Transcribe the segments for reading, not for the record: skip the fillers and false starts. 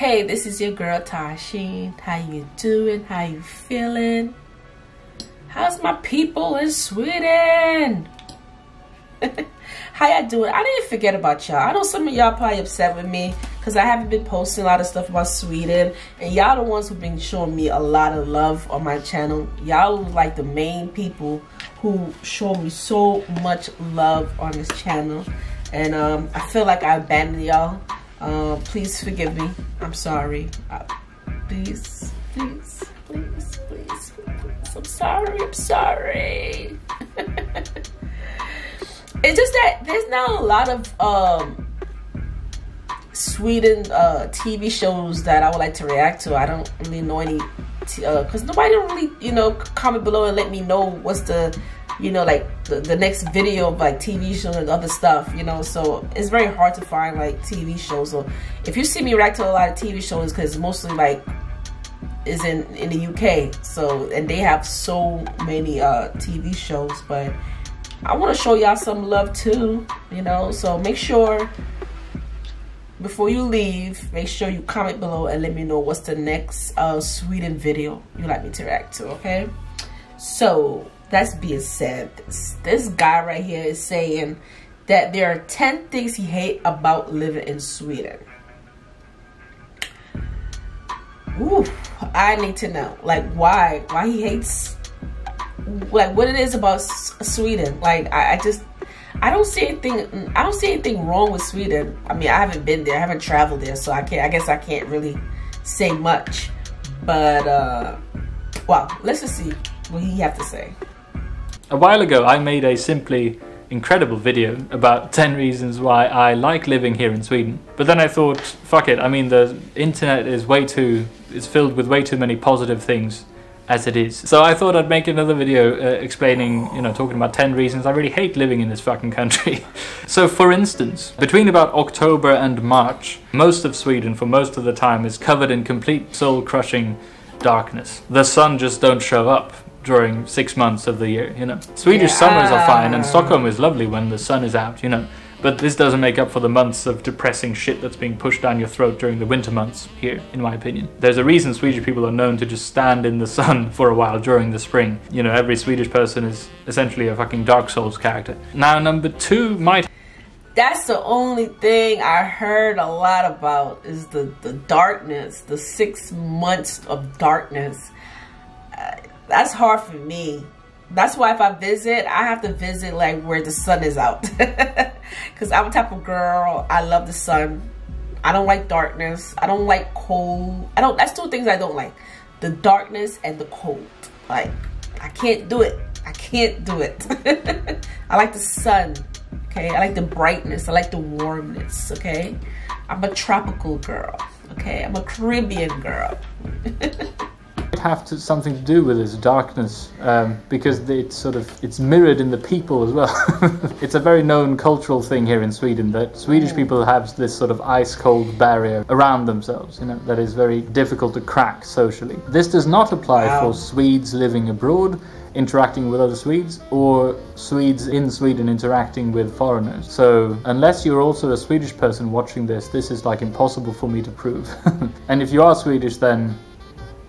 Hey, this is your girl Tysheen. How you doing? How you feeling? How's my people in Sweden? How y'all doing? I didn't forget about y'all. I know some of y'all probably upset with me because I haven't been posting a lot of stuff about Sweden, and y'all the ones who've been showing me a lot of love on my channel. Y'all like the main people who show me so much love on this channel, and I feel like I abandoned y'all. Please forgive me. I'm sorry. Please, please, please, please, please. I'm sorry. I'm sorry. It's just that there's not a lot of Sweden TV shows that I would like to react to. I don't really know any, because nobody don't really, you know, comment below and let me know what's the, you know, like the next video of like TV shows and other stuff, you know. So it's very hard to find like TV shows. So if you see me react to a lot of TV shows, because mostly like is in the UK, so, and they have so many TV shows, but I want to show y'all some love too, you know. So make sure before you leave, make sure you comment below and let me know what's the next Sweden video you'd like me to react to, okay? So that's being said, this guy right here is saying that there are 10 things he hates about living in Sweden. Ooh, I need to know, like, why he hates, like, what it is about Sweden. Like, I don't see anything wrong with Sweden. I mean, I haven't been there, I haven't traveled there, so I guess I can't really say much. But well, let's just see what he have to say. A while ago, I made a simply incredible video about 10 reasons why I like living here in Sweden. But then I thought, fuck it. I mean, the internet is filled with way too many positive things as it is. So I thought I'd make another video explaining, you know, talking about 10 reasons I really hate living in this fucking country. So for instance, between about October and March, most of Sweden for most of the time is covered in complete soul-crushing darkness. The sun just don't show up during 6 months of the year, you know. Swedish summers are fine, and Stockholm is lovely when the sun is out, you know. But this doesn't make up for the months of depressing shit that's being pushed down your throat during the winter months here, in my opinion. There's a reason Swedish people are known to just stand in the sun for a while during the spring. You know, every Swedish person is essentially a fucking Dark Souls character. Now, number 2 might... That's the only thing I heard a lot about, is the darkness, the 6 months of darkness. That's hard for me. That's why if I visit, I have to visit like where the sun is out. Because I'm the type of girl, I love the sun. I don't like darkness. I don't like cold. That's 2 things I don't like. The darkness and the cold. Like, I can't do it. I can't do it. I like the sun, okay? I like the brightness. I like the warmness, okay? I'm a tropical girl, okay? I'm a Caribbean girl. Have something to do with this darkness, because it's mirrored in the people as well. It's a very known cultural thing here in Sweden that Swedish people have this sort of ice cold barrier around themselves, you know, that is very difficult to crack socially. This does not apply for Swedes living abroad interacting with other Swedes, or Swedes in Sweden interacting with foreigners. So unless you're also a Swedish person watching this is like impossible for me to prove. And if you are Swedish, then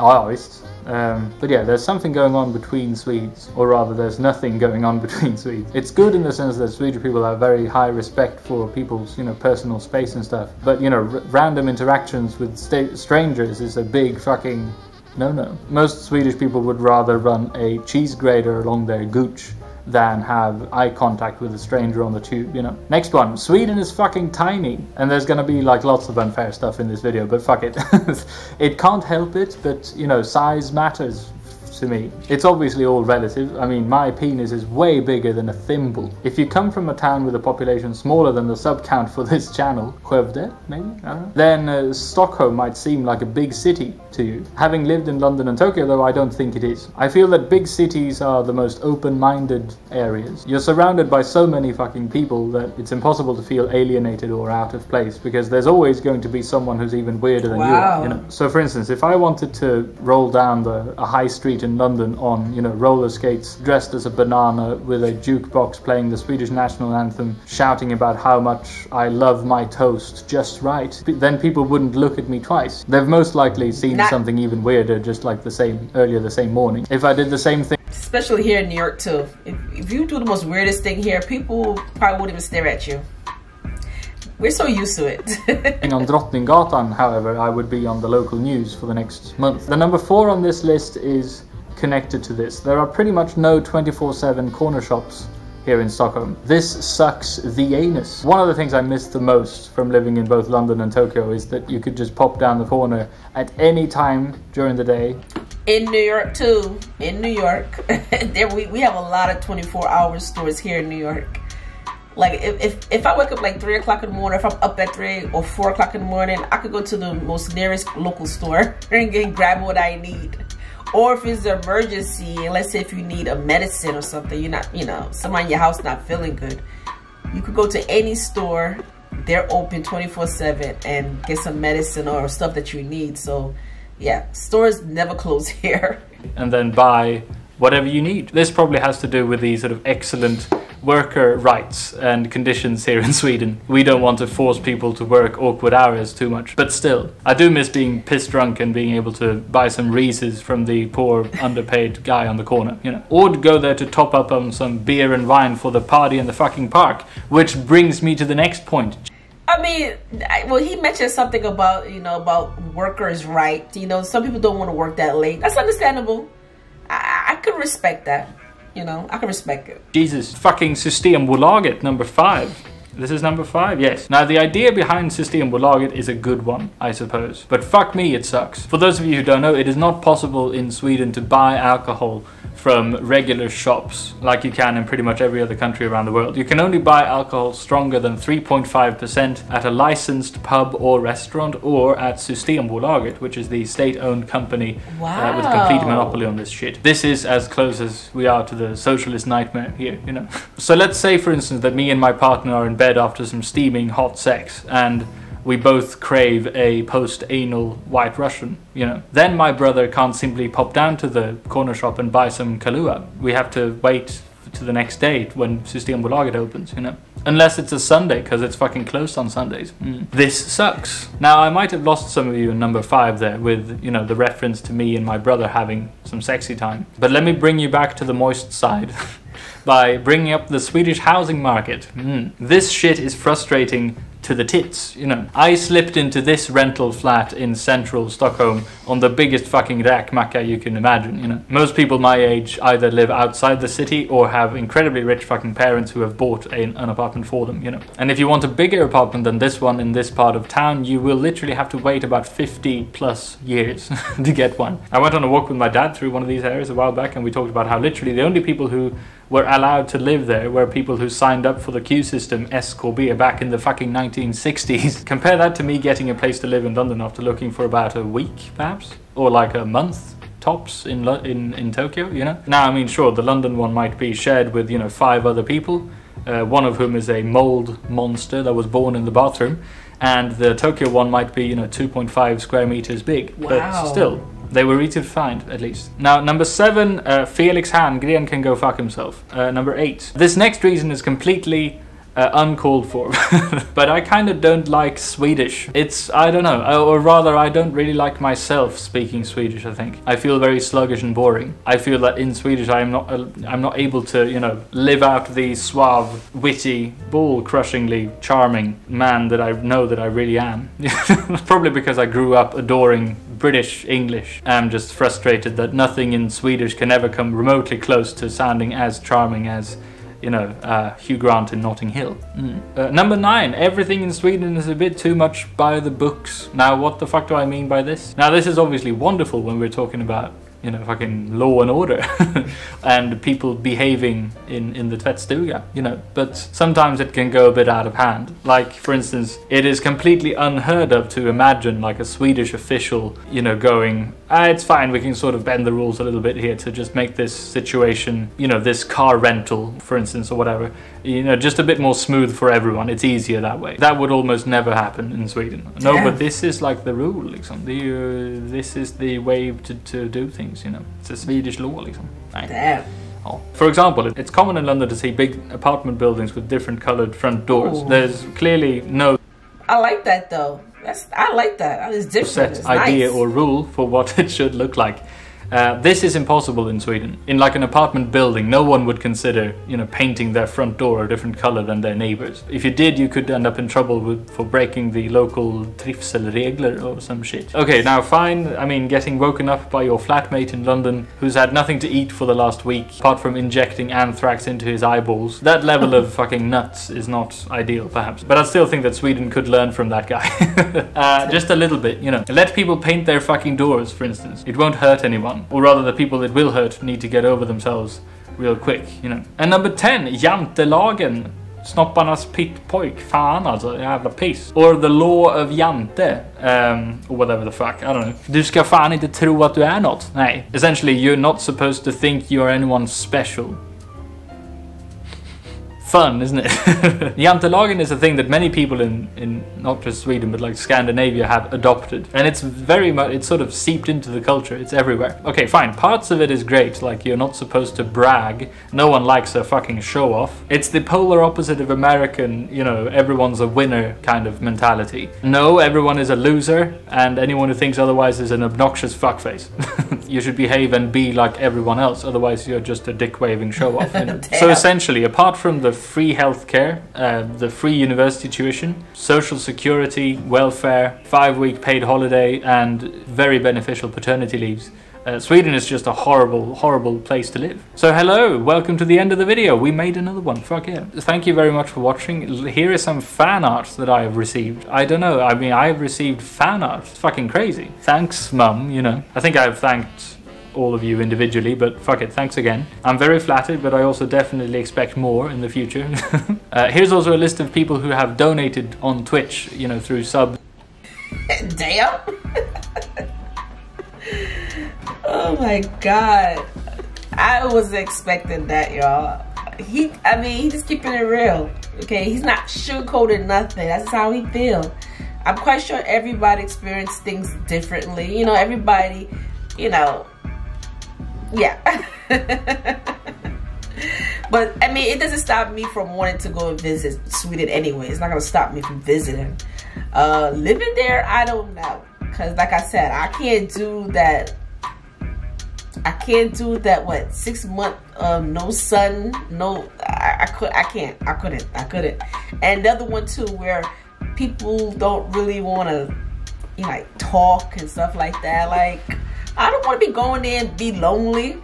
but yeah, there's something going on between Swedes, or rather there's nothing going on between Swedes. It's good in the sense that Swedish people have very high respect for people's, you know, personal space and stuff, but, you know, random interactions with strangers is a big fucking no-no. Most Swedish people would rather run a cheese grater along their gooch than have eye contact with a stranger on the tube, you know. Next one, Sweden is fucking tiny, and there's gonna be like lots of unfair stuff in this video, but fuck it. It can't help it, but, you know, size matters to me. It's obviously all relative. I mean, my penis is way bigger than a thimble. If you come from a town with a population smaller than the sub count for this channel, Skövde, maybe, I don't know, then Stockholm might seem like a big city to you. Having lived in London and Tokyo, though, I don't think it is. I feel that big cities are the most open-minded areas. You're surrounded by so many fucking people that it's impossible to feel alienated or out of place, because there's always going to be someone who's even weirder than you are, you know. So for instance, if I wanted to roll down a high street in in London on, you know, roller skates, dressed as a banana with a jukebox playing the Swedish national anthem, shouting about how much I love my toast just right, then people wouldn't look at me twice. They've most likely seen something even weirder just like the same morning. If I did the same thing, especially here in New York too, if you do the most weirdest thing here, people probably wouldn't even stare at you. We're so used to it. On Drottninggatan, however, I would be on the local news for the next month. The number 4 on this list is connected to this. There are pretty much no 24/7 corner shops here in Stockholm. This sucks the anus. One of the things I miss the most from living in both London and Tokyo is that you could just pop down the corner at any time during the day. In New York too. In New York. we have a lot of 24-hour stores here in New York. Like if I wake up like 3 o'clock in the morning, if I'm up at 3 or 4 o'clock in the morning, I could go to the most nearest local store and grab what I need. Or if it's an emergency, and let's say if you need a medicine or something, you're not, you know, someone in your house not feeling good, you could go to any store. They're open 24/7 and get some medicine or stuff that you need. So yeah, stores never close here. And then buy whatever you need. This probably has to do with the sort of excellent worker rights and conditions here in Sweden. We don't want to force people to work awkward hours too much. But still, I do miss being piss drunk and being able to buy some Reese's from the poor underpaid guy on the corner, you know. Or go there to top up on some beer and wine for the party in the fucking park. Which brings me to the next point. I mean, well, he mentioned something about, you know, about workers' rights. You know, some people don't want to work that late. That's understandable. I could respect that. You know, I can respect it. Jesus, fucking Systembolaget, number 5. This is number 5, yes. Now, the idea behind Systembolaget is a good one, I suppose. But fuck me, it sucks. For those of you who don't know, it is not possible in Sweden to buy alcohol from regular shops like you can in pretty much every other country around the world. You can only buy alcohol stronger than 3.5% at a licensed pub or restaurant or at Systembolaget, which is the state-owned company with a complete monopoly on this shit. This is as close as we are to the socialist nightmare here, you know. So let's say, for instance, that me and my partner are in bed after some steaming hot sex and we both crave a post-anal White Russian, you know. Then my brother can't simply pop down to the corner shop and buy some Kahlua. We have to wait to the next day when Systembolaget opens, you know. Unless it's a Sunday, because it's fucking closed on Sundays. This sucks. Now, I might have lost some of you in number 5 there with, you know, the reference to me and my brother having some sexy time. But let me bring you back to the moist side by bringing up the Swedish housing market. This shit is frustrating to the tits, you know. I slipped into this rental flat in central Stockholm on the biggest fucking räkmacka you can imagine, you know. Most people my age either live outside the city or have incredibly rich fucking parents who have bought an apartment for them, you know. And if you want a bigger apartment than this one in this part of town, you will literally have to wait about 50 plus years to get one. I went on a walk with my dad through one of these areas a while back and we talked about how literally the only people who were allowed to live there were people who signed up for the queue system SKB back in the fucking 1960s. Compare that to me getting a place to live in London after looking for about a week, perhaps? Or like a month, tops, in Tokyo, you know? Now, I mean, sure, the London one might be shared with, you know, 5 other people, one of whom is a mold monster that was born in the bathroom, and the Tokyo one might be, you know, 2.5 square meters big. Wow. But still, they were easy to find, at least. Now, number 7, Felix Herngren can go fuck himself. Number 8. This next reason is completely uncalled for. But I kind of don't like Swedish. It's, I don't know, or rather I don't really like myself speaking Swedish, I think. I feel very sluggish and boring. I feel that in Swedish I'm not able to, you know, live out the suave, witty, ball-crushingly charming man that I know that I really am. Probably because I grew up adoring British English. I'm just frustrated that nothing in Swedish can ever come remotely close to sounding as charming as, you know, Hugh Grant in Notting Hill. Number 9, everything in Sweden is a bit too much by the books. Now, what the fuck do I mean by this? Now, this is obviously wonderful when we're talking about, you know, fucking law and order and people behaving in the tvättstuga, you know, but sometimes it can go a bit out of hand. Like, for instance, it is completely unheard of to imagine like a Swedish official, you know, going, it's fine, we can sort of bend the rules a little bit here to just make this situation, you know, this car rental, for instance, or whatever, you know, just a bit more smooth for everyone. It's easier that way. That would almost never happen in Sweden. No, but this is like the rule, this is the way to do things. buildings, you know. It's a Swedish law liksom. Damn. Oh. For example, it's common in London to see big apartment buildings with different coloured front doors. Ooh. There's clearly no... I like that though. I like that. It's different. Set idea or rule for what it should look like. This is impossible in Sweden. In like an apartment building, no one would consider, you know, painting their front door a different color than their neighbors. If you did, you could end up in trouble for breaking the local trivselregler or some shit. Okay, now fine, I mean, getting woken up by your flatmate in London who's had nothing to eat for the last week, apart from injecting anthrax into his eyeballs. That level of fucking nuts is not ideal, perhaps. But I still think that Sweden could learn from that guy. Just a little bit, you know. Let people paint their fucking doors, for instance. It won't hurt anyone. Or rather, the people it will hurt need to get over themselves real quick, you know. And number 10, Yantalogan. Snopparnas pittpojk, fan alltså, jävla piss. Or the law of Jante, or whatever the fuck, I don't know. Du ska fan inte tro att du är något. Nej. Essentially, you're not supposed to think you're anyone special. Fun, isn't it? Yantalogan is a thing that many people in not just Sweden but like Scandinavia have adopted, and it's very much, it's sort of seeped into the culture. It's everywhere. Okay, fine, parts of it is great, like you're not supposed to brag, no one likes a fucking show off. It's the polar opposite of American, you know, everyone's a winner kind of mentality. No, everyone is a loser, and anyone who thinks otherwise is an obnoxious fuckface. You should behave and be like everyone else, otherwise you're just a dick-waving show-off, you know? So essentially, apart from the free healthcare, the free university tuition, social security, welfare, 5-week paid holiday, and very beneficial paternity leaves, Sweden is just a horrible, horrible place to live. So hello, welcome to the end of the video. We made another one, fuck yeah. Thank you very much for watching. Here is some fan art that I have received. I don't know, I mean, I have received fan art. It's fucking crazy. Thanks, mum, you know. I think I've thanked all of you individually, but fuck it, thanks again. I'm very flattered, but I also definitely expect more in the future. Here's also a list of people who have donated on Twitch, you know, through sub. Damn. Oh my god, I was expecting that, y'all. I mean, he's just keeping it real, okay? He's not sugarcoating nothing. That's how he feels. I'm quite sure everybody experiences things differently. You know, everybody, you know, yeah. But I mean, it doesn't stop me from wanting to go and visit Sweden anyway. It's not gonna stop me from visiting. Living there, I don't know, because like I said, I can't do that. I can't do that. What, 6 month no sun, no. I couldn't. And the other one too, where people don't really want to, you know, like talk and stuff like that. Like, I don't want to be going there and be lonely.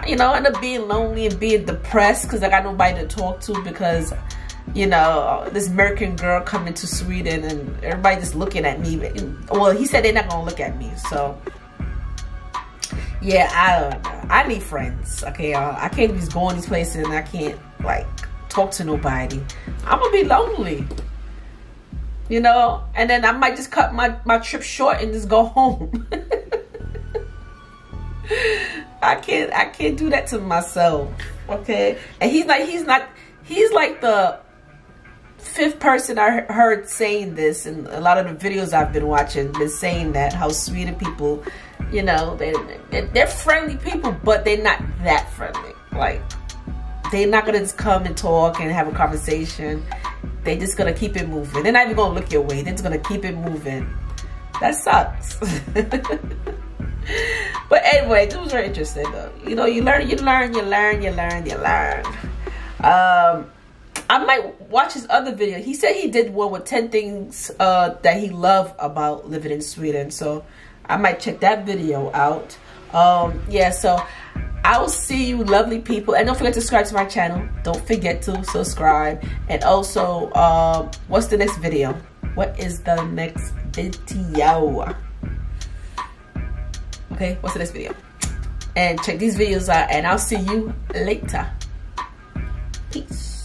You know, I end up being lonely and being depressed because I got nobody to talk to, because, you know, this American girl coming to Sweden and everybody just looking at me. Well, he said they're not gonna look at me, so yeah, I don't know. I need friends, okay, y'all. I can't just go in these places and I can't like talk to nobody. I'm gonna be lonely, you know, and then I might just cut my trip short and just go home. I can't do that to myself, okay? And he's like the 5th person I heard saying this, and a lot of the videos I've been watching been saying that, how Sweden people, you know, they're friendly people, but they're not that friendly. Like, they're not gonna just come and talk and have a conversation. They're just gonna keep it moving. They're not even gonna look your way. They're just gonna keep it moving. That sucks. But anyway, it was very interesting though. You know, you learn. I might watch his other video. He said he did one with 10 things that he loved about living in Sweden. So I might check that video out. Yeah, so I will see you lovely people. And don't forget to subscribe to my channel. Don't forget to subscribe. And also, what's the next video? What is the next video? Okay, what's the next video? And check these videos out, and I'll see you later. Peace.